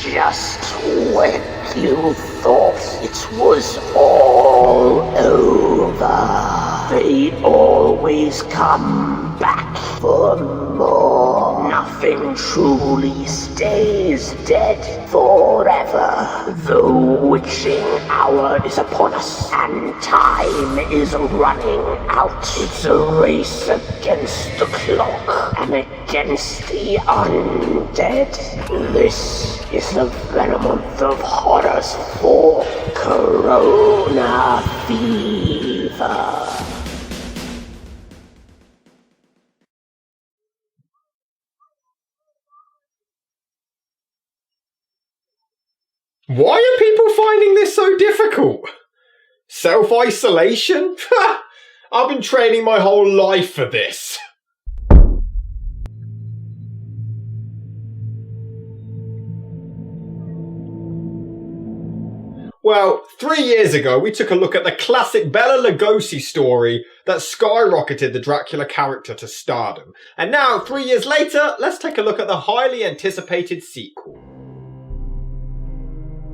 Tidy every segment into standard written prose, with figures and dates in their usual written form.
Just when you thought it was all over, they always come back for more. Nothing truly stays dead forever. The witching hour is upon us, and time is running out. It's a race against the clock and against the undead. This is the Venom month of horrors for Corona Fever. Why are people finding this so difficult? Self-isolation? I've been training my whole life for this. Well, 3 years ago we took a look at the classic Bela Lugosi story that skyrocketed the Dracula character to stardom. And now, 3 years later, let's take a look at the highly anticipated sequel.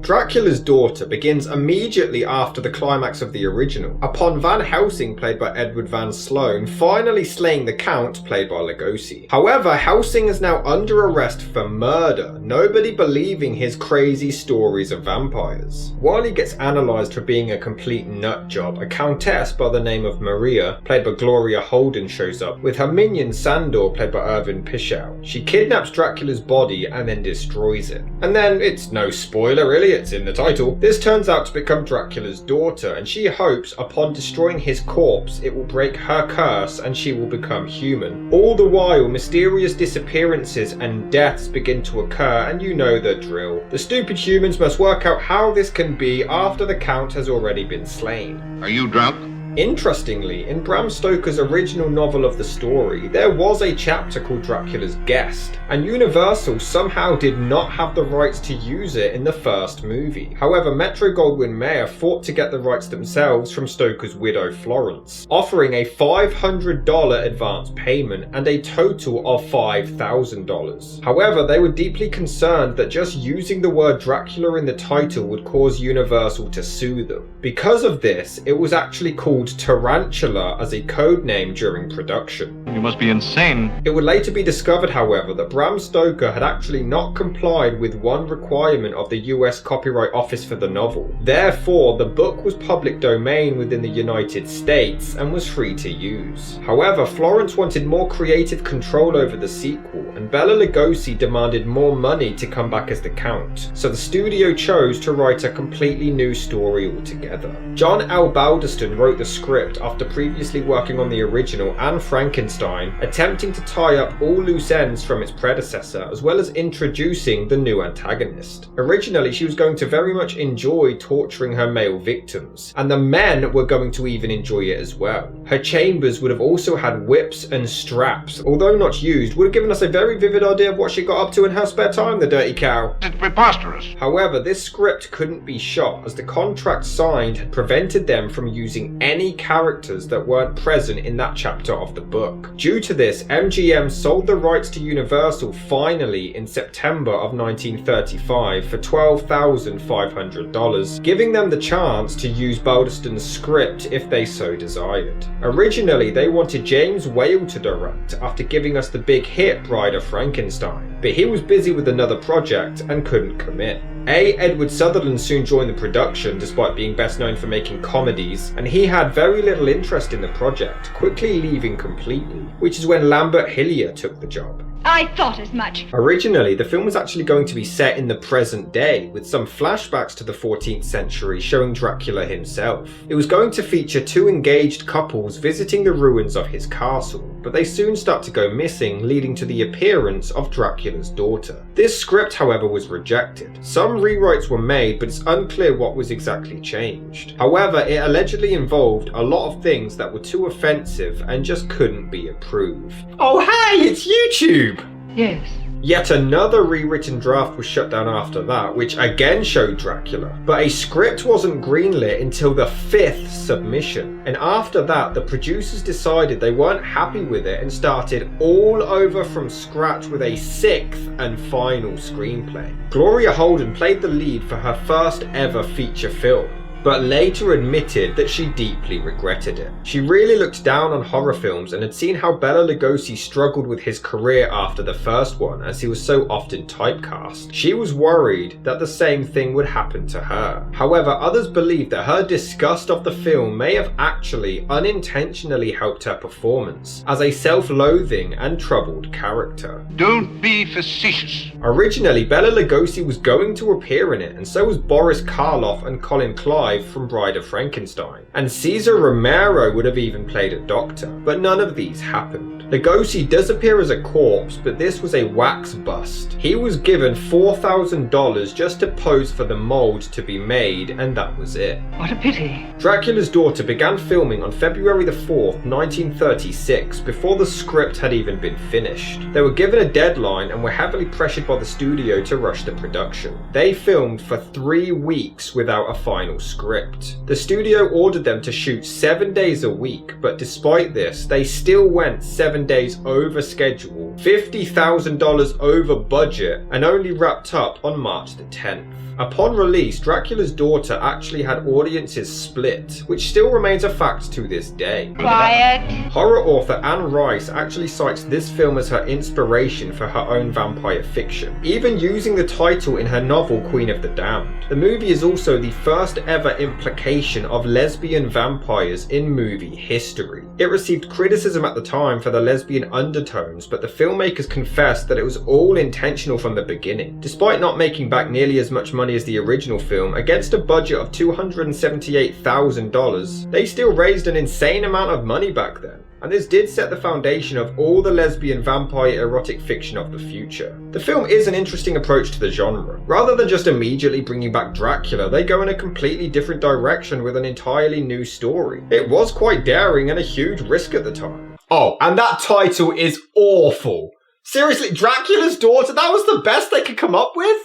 Dracula's Daughter begins immediately after the climax of the original, upon Van Helsing, played by Edward Van Sloan, finally slaying the Count, played by Lugosi. However, Helsing is now under arrest for murder, nobody believing his crazy stories of vampires. While he gets analysed for being a complete nutjob, a countess by the name of Maria, played by Gloria Holden, shows up, with her minion Sandor, played by Irvin Pichel. She kidnaps Dracula's body and then destroys it. And then, it's no spoiler really, it's in the title, this turns out to become Dracula's daughter, and she hopes upon destroying his corpse it will break her curse and she will become human. All the while, mysterious disappearances and deaths begin to occur, and you know the drill. The stupid humans must work out how this can be after the Count has already been slain. Are you drunk? Interestingly, in Bram Stoker's original novel of the story, there was a chapter called Dracula's Guest, and Universal somehow did not have the rights to use it in the first movie. However, Metro-Goldwyn-Mayer fought to get the rights themselves from Stoker's widow Florence, offering a $500 advance payment and a total of $5,000. However, they were deeply concerned that just using the word Dracula in the title would cause Universal to sue them. Because of this, it was actually called Tarantula as a code name during production. You must be insane. It would later be discovered, however, that Bram Stoker had actually not complied with one requirement of the US Copyright Office for the novel. Therefore, the book was public domain within the United States and was free to use. However, Florence wanted more creative control over the sequel, and Bela Lugosi demanded more money to come back as the Count, so the studio chose to write a completely new story altogether. John L. Balderston wrote the script after previously working on the original and Frankenstein, attempting to tie up all loose ends from its predecessor, as well as introducing the new antagonist. Originally, she was going to very much enjoy torturing her male victims, and the men were going to even enjoy it as well. Her chambers would have also had whips and straps, although not used, would have given us a very vivid idea of what she got up to in her spare time, the dirty cow. It's preposterous. However, this script couldn't be shot, as the contract signed had prevented them from using any characters that weren't present in that chapter of the book. Due to this, MGM sold the rights to Universal finally in September of 1935 for $12,500, giving them the chance to use Balderston's script if they so desired. Originally, they wanted James Whale to direct after giving us the big hit Bride of Frankenstein, but he was busy with another project and couldn't commit. Edward Sutherland soon joined the production despite being best known for making comedies, and he had very little interest in the project, quickly leaving completely, which is when Lambert Hillier took the job. I thought as much. Originally, the film was actually going to be set in the present day, with some flashbacks to the 14th century showing Dracula himself. It was going to feature two engaged couples visiting the ruins of his castle, but they soon start to go missing, leading to the appearance of Dracula's daughter. This script, however, was rejected. Some rewrites were made, but it's unclear what was exactly changed. However, it allegedly involved a lot of things that were too offensive and just couldn't be approved. Oh hey, it's YouTube! Yes. Yet another rewritten draft was shut down after that, which again showed Dracula. But a script wasn't greenlit until the 5th submission. And after that, the producers decided they weren't happy with it and started all over from scratch with a 6th and final screenplay. Gloria Holden played the lead for her first ever feature film, but later admitted that she deeply regretted it. She really looked down on horror films and had seen how Bela Lugosi struggled with his career after the first one, as he was so often typecast. She was worried that the same thing would happen to her. However, others believe that her disgust of the film may have actually unintentionally helped her performance as a self-loathing and troubled character. Don't be facetious. Originally, Bela Lugosi was going to appear in it, and so was Boris Karloff and Colin Clive from Bride of Frankenstein, and Cesar Romero would have even played a doctor, but none of these happened. Lugosi does appear as a corpse, but this was a wax bust. He was given $4,000 just to pose for the mold to be made, and that was it. What a pity. Dracula's Daughter began filming on February the 4th, 1936, before the script had even been finished. They were given a deadline and were heavily pressured by the studio to rush the production. They filmed for 3 weeks without a final script. The studio ordered them to shoot 7 days a week, but despite this, they still went 7 days over schedule, $50,000 over budget, and only wrapped up on March the 10th. Upon release, Dracula's Daughter actually had audiences split, which still remains a fact to this day. Quiet. Horror author Anne Rice actually cites this film as her inspiration for her own vampire fiction, even using the title in her novel Queen of the Damned. The movie is also the first ever implication of lesbian vampires in movie history. It received criticism at the time for the lesbian undertones, but the filmmakers confessed that it was all intentional from the beginning. Despite not making back nearly as much money as the original film, against a budget of $278,000, they still raised an insane amount of money back then. And this did set the foundation of all the lesbian vampire erotic fiction of the future. The film is an interesting approach to the genre. Rather than just immediately bringing back Dracula, they go in a completely different direction with an entirely new story. It was quite daring and a huge risk at the time. Oh, and that title is awful. Seriously, Dracula's Daughter? That was the best they could come up with?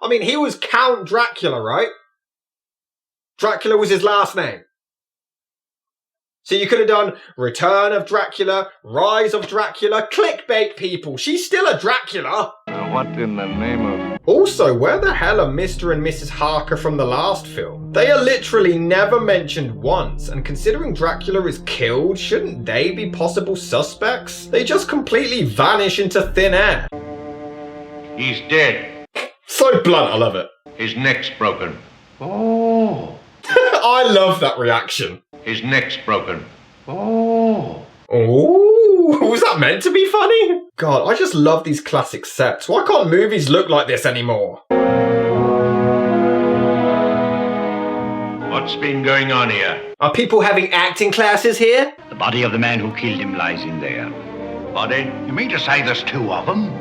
I mean, he was Count Dracula, right? Dracula was his last name. So you could have done Return of Dracula, Rise of Dracula, clickbait people. She's still a Dracula. What in the name of... Also, where the hell are Mr. and Mrs. Harker from the last film? They are literally never mentioned once, and considering Dracula is killed, shouldn't they be possible suspects? They just completely vanish into thin air. He's dead. So blunt, I love it. His neck's broken. Oh. I love that reaction. His neck's broken. Oh. Ooh, was that meant to be funny? God, I just love these classic sets. Why can't movies look like this anymore? What's been going on here? Are people having acting classes here? The body of the man who killed him lies in there. Body? You mean to say there's 2 of them?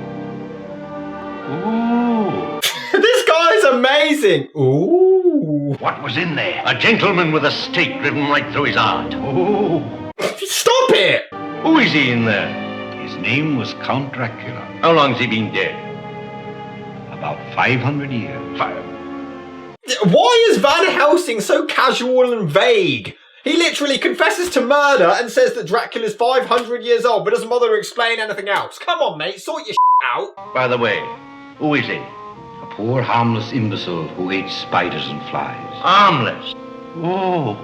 Ooh. This guy's amazing. Ooh. What was in there? A gentleman with a stake driven right through his heart. Ooh. Stop it! Who is he in there? His name was Count Dracula. How long's he been dead? About 500 years. Why is Van Helsing so casual and vague? He literally confesses to murder and says that Dracula's 500 years old, but doesn't bother to explain anything else. Come on, mate, sort your out. By the way, who is he? A poor harmless imbecile who ate spiders and flies. Harmless. Oh.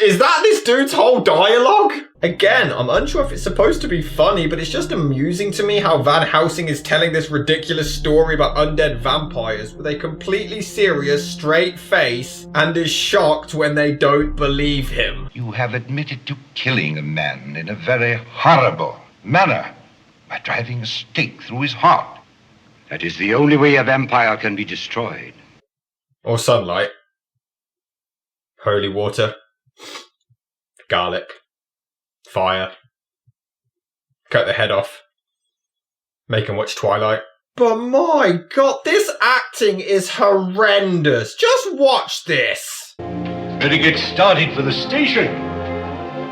Is that this dude's whole dialogue? Again, I'm unsure if it's supposed to be funny, but it's just amusing to me how Van Helsing is telling this ridiculous story about undead vampires with a completely serious, straight face and is shocked when they don't believe him. You have admitted to killing a man in a very horrible manner by driving a stake through his heart. That is the only way a vampire can be destroyed. Or sunlight. Holy water. Garlic. Fire. Cut the head off. Make him watch Twilight. But my god, this acting is horrendous. Just watch this. Better get started for the station.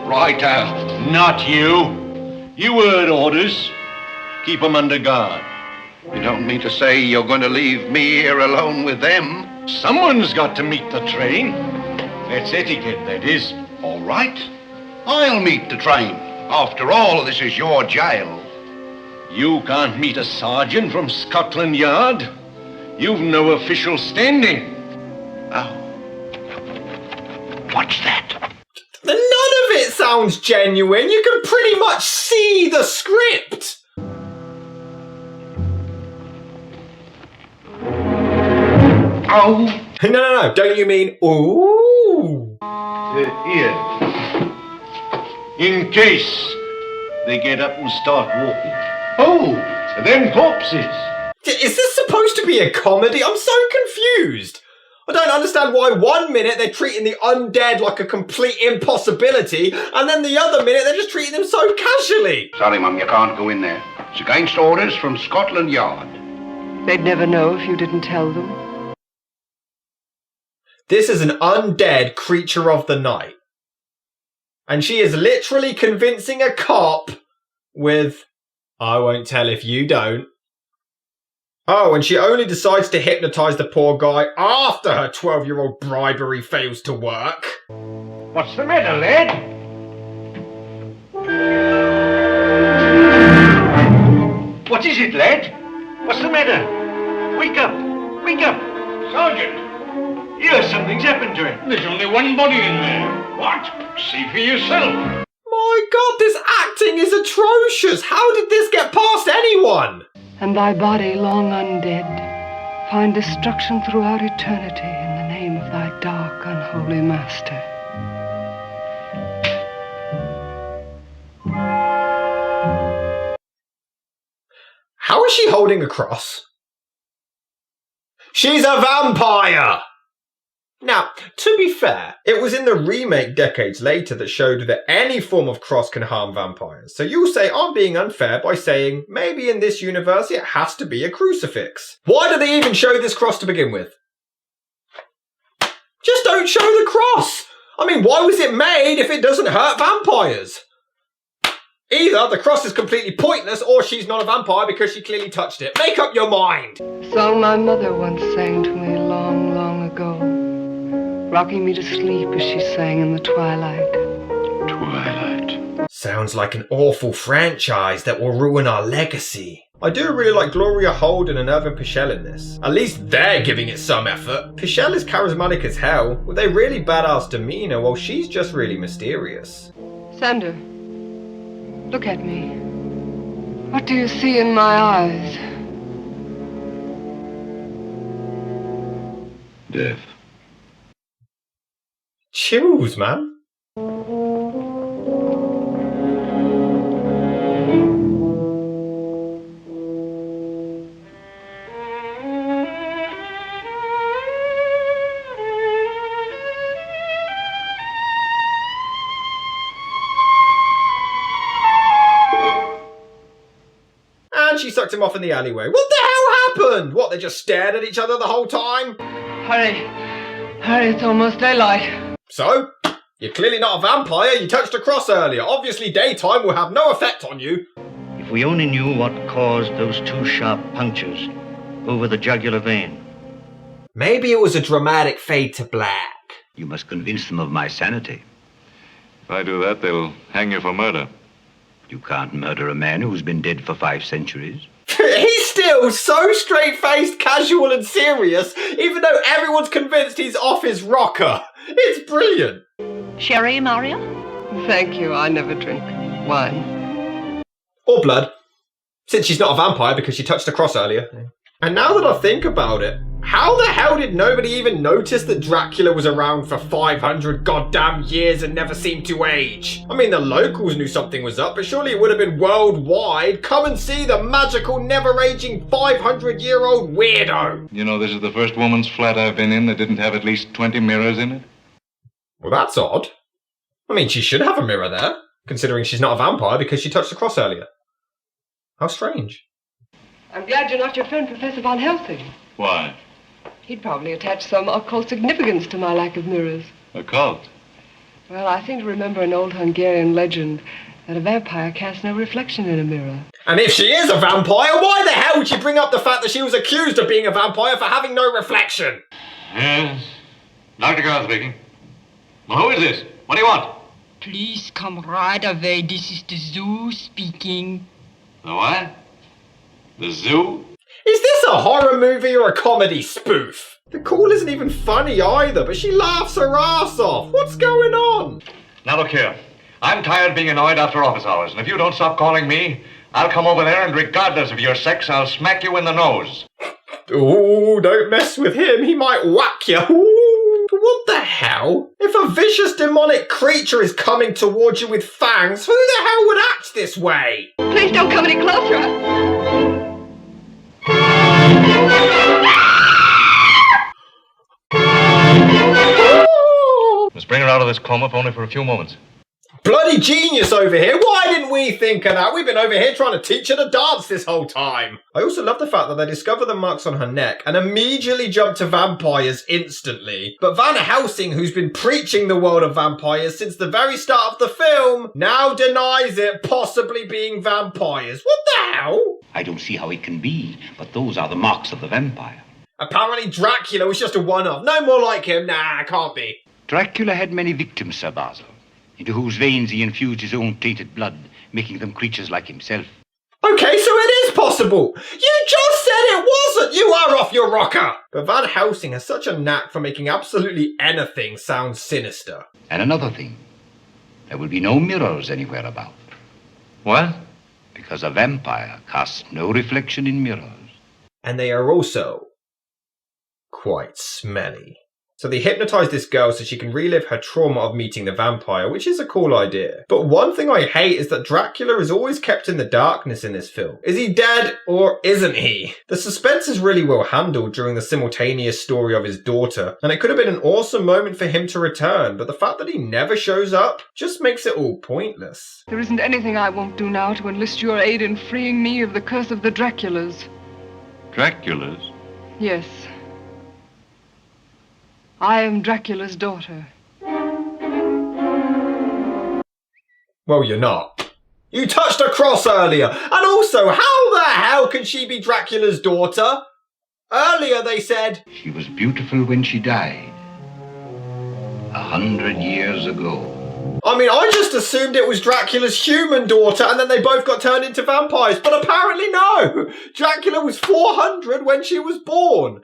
Right, Not you. You heard orders. Keep 'em under guard. You don't mean to say you're going to leave me here alone with them? Someone's got to meet the train. That's etiquette, that is. All right. I'll meet the train. After all, this is your jail. You can't meet a sergeant from Scotland Yard. You've no official standing. Oh. What's that? None of it sounds genuine. You can pretty much see the script. Oh. No. Don't you mean ooh? Here. In case they get up and start walking. Oh, them corpses. Is this supposed to be a comedy? I'm so confused. I don't understand why 1 minute they're treating the undead like a complete impossibility, and then the other minute they're just treating them so casually. Sorry, Mum, you can't go in there. It's against orders from Scotland Yard. They'd never know if you didn't tell them. This is an undead creature of the night. And she is literally convincing a cop with, I won't tell if you don't. Oh, and she only decides to hypnotise the poor guy after her 12-year-old bribery fails to work. What's the matter, lad? What is it, lad? What's the matter? Wake up! Wake up! Sergeant! Here, something's happened to him. There's only one body in there. What? See for yourself. My God, this acting is atrocious. How did this get past anyone? And thy body, long undead, find destruction throughout eternity in the name of thy dark, unholy master. How is she holding a cross? She's a vampire! Now, to be fair, it was in the remake decades later that showed that any form of cross can harm vampires. So you'll say I'm being unfair by saying maybe in this universe it has to be a crucifix. Why do they even show this cross to begin with? Just don't show the cross! I mean, why was it made if it doesn't hurt vampires? Either the cross is completely pointless or she's not a vampire because she clearly touched it. Make up your mind! Song my mother once sang to me long, long ago, rocking me to sleep as she sang in the twilight. Twilight. Sounds like an awful franchise that will ruin our legacy. I do really like Gloria Holden and Irvin Pichel in this. At least they're giving it some effort. Pichel is charismatic as hell, with a really badass demeanour while she's just really mysterious. Sander, look at me. What do you see in my eyes? Death. Chills, man. And she sucked him off in the alleyway. What the hell happened? What, they just stared at each other the whole time? Hurry, it's almost daylight. So? You're clearly not a vampire. You touched a cross earlier. Obviously daytime will have no effect on you. If we only knew what caused those 2 sharp punctures over the jugular vein. Maybe it was a dramatic fade to black. You must convince them of my sanity. If I do that, they'll hang you for murder. You can't murder a man who's been dead for 5 centuries. He's still so straight-faced, casual and serious, even though everyone's convinced he's off his rocker. It's brilliant. Sherry, Maria? Thank you, I never drink wine. Or blood. Since she's not a vampire because she touched a cross earlier. And now that I think about it, how the hell did nobody even notice that Dracula was around for 500 goddamn years and never seemed to age? I mean, the locals knew something was up, but surely it would have been worldwide. Come and see the magical, never-aging 500-year-old weirdo. You know, this is the first woman's flat I've been in that didn't have at least 20 mirrors in it. Well, that's odd. I mean, she should have a mirror there, considering she's not a vampire because she touched the cross earlier. How strange. I'm glad you're not your friend, Professor Van Helsing. Why? He'd probably attach some occult significance to my lack of mirrors. A cult? Well, I seem to remember an old Hungarian legend that a vampire casts no reflection in a mirror. And if she is a vampire, why the hell would she bring up the fact that she was accused of being a vampire for having no reflection? Yes. Dr. Carl speaking. Well, who is this? What do you want? Please come right away. This is the zoo speaking. The what? The zoo? Is this a horror movie or a comedy spoof? The call isn't even funny either, but she laughs her ass off. What's going on? Now look here. I'm tired of being annoyed after office hours, and if you don't stop calling me, I'll come over there and regardless of your sex, I'll smack you in the nose. Ooh, don't mess with him. He might whack you. Ooh, what the hell? If a vicious demonic creature is coming towards you with fangs, who the hell would act this way? Please don't come any closer. Let's bring her out of this coma if only for a few moments. Bloody genius over here. Why didn't we think of that? We've been over here trying to teach her to dance this whole time. I also love the fact that they discover the marks on her neck and immediately jump to vampires instantly. But Van Helsing, who's been preaching the world of vampires since the very start of the film, now denies it possibly being vampires. What the hell? I don't see how it can be, but those are the marks of the vampire. Apparently Dracula was just a one-off. No more like him. Nah, can't be. Dracula had many victims, Sir Basil, into whose veins he infused his own tainted blood, making them creatures like himself. Okay, so it is possible. You just said it wasn't. You are off your rocker. But Van Helsing has such a knack for making absolutely anything sound sinister. And another thing, there will be no mirrors anywhere about. What? Because a vampire casts no reflection in mirrors. And they are also quite smelly. So they hypnotize this girl so she can relive her trauma of meeting the vampire, which is a cool idea. But one thing I hate is that Dracula is always kept in the darkness in this film. Is he dead or isn't he? The suspense is really well handled during the simultaneous story of his daughter, and it could have been an awesome moment for him to return, but the fact that he never shows up just makes it all pointless. There isn't anything I won't do now to enlist your aid in freeing me of the curse of the Draculas. Draculas? Yes. I am Dracula's daughter. Well, you're not. You touched a cross earlier. And also, how the hell can she be Dracula's daughter? Earlier they said... She was beautiful when she died. 100 years ago. I mean, I just assumed it was Dracula's human daughter and then they both got turned into vampires. But apparently no. Dracula was 400 when she was born.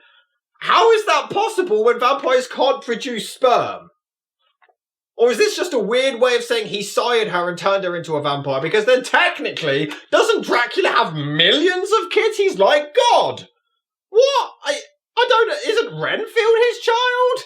How is that possible when vampires can't produce sperm? Or is this just a weird way of saying he sired her and turned her into a vampire? Because then technically, doesn't Dracula have millions of kids? He's like God. What? I don't know. Isn't Renfield his child?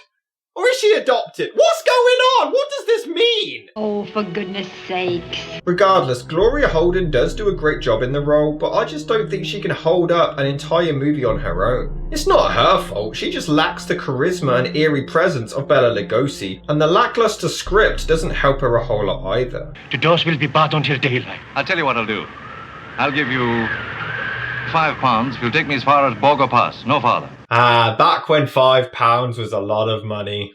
Or is she adopted? What's going on? What does this mean? Oh, for goodness sakes. Regardless, Gloria Holden does do a great job in the role, but I just don't think she can hold up an entire movie on her own. It's not her fault, she just lacks the charisma and eerie presence of Bela Lugosi, and the lackluster script doesn't help her a whole lot either. The doors will be barred until daylight. I'll tell you what I'll do. I'll give you £5 if you'll take me as far as Borgo Pass, no farther. Ah, back when £5 was a lot of money.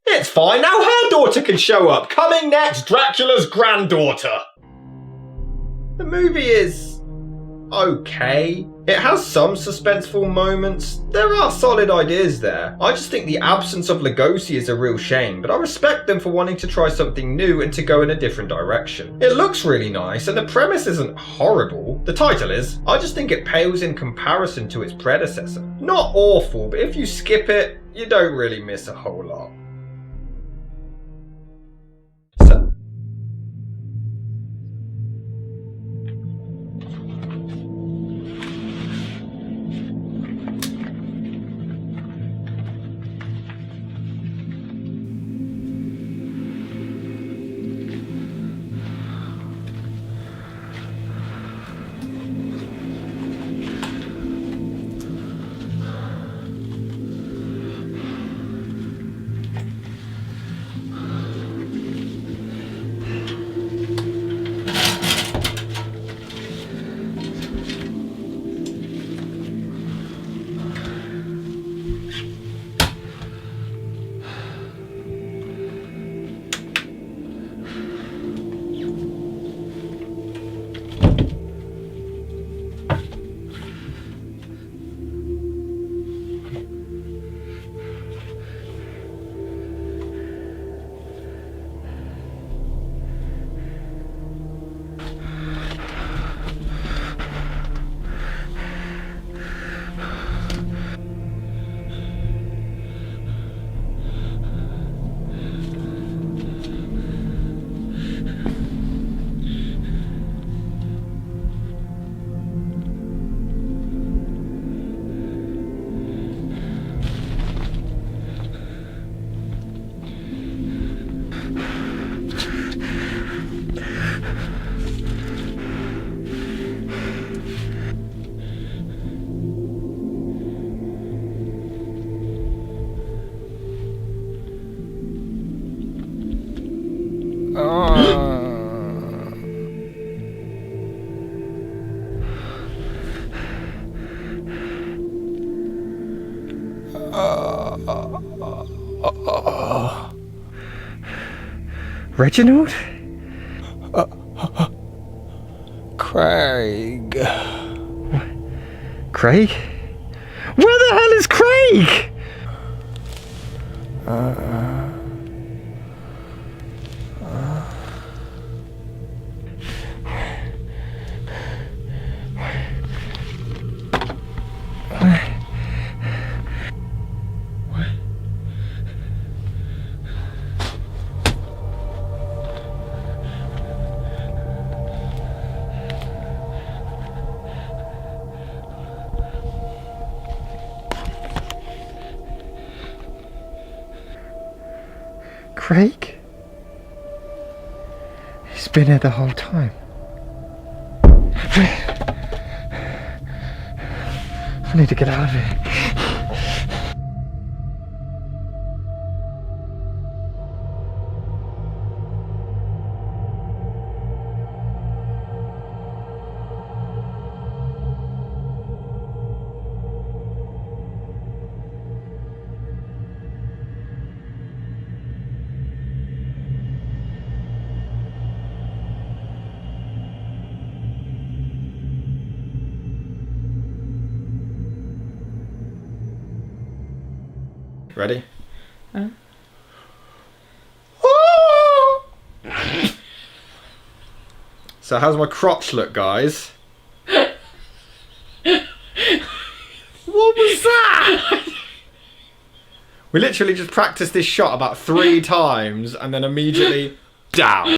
It's fine, now her daughter can show up. Coming next, Dracula's granddaughter. The movie is okay. It has some suspenseful moments. There are solid ideas there. I just think the absence of Lugosi is a real shame, but I respect them for wanting to try something new and to go in a different direction. It looks really nice and the premise isn't horrible. The title is. I just think it pales in comparison to its predecessor. Not awful, but if you skip it, you don't really miss a whole lot. Reginald? Craig. Craig? Where the hell is Craig? Craig? He's been here the whole time. I need to get out of here. Ready? So how's my crotch look, guys? What was that? We literally just practiced this shot about 3 times and then immediately down.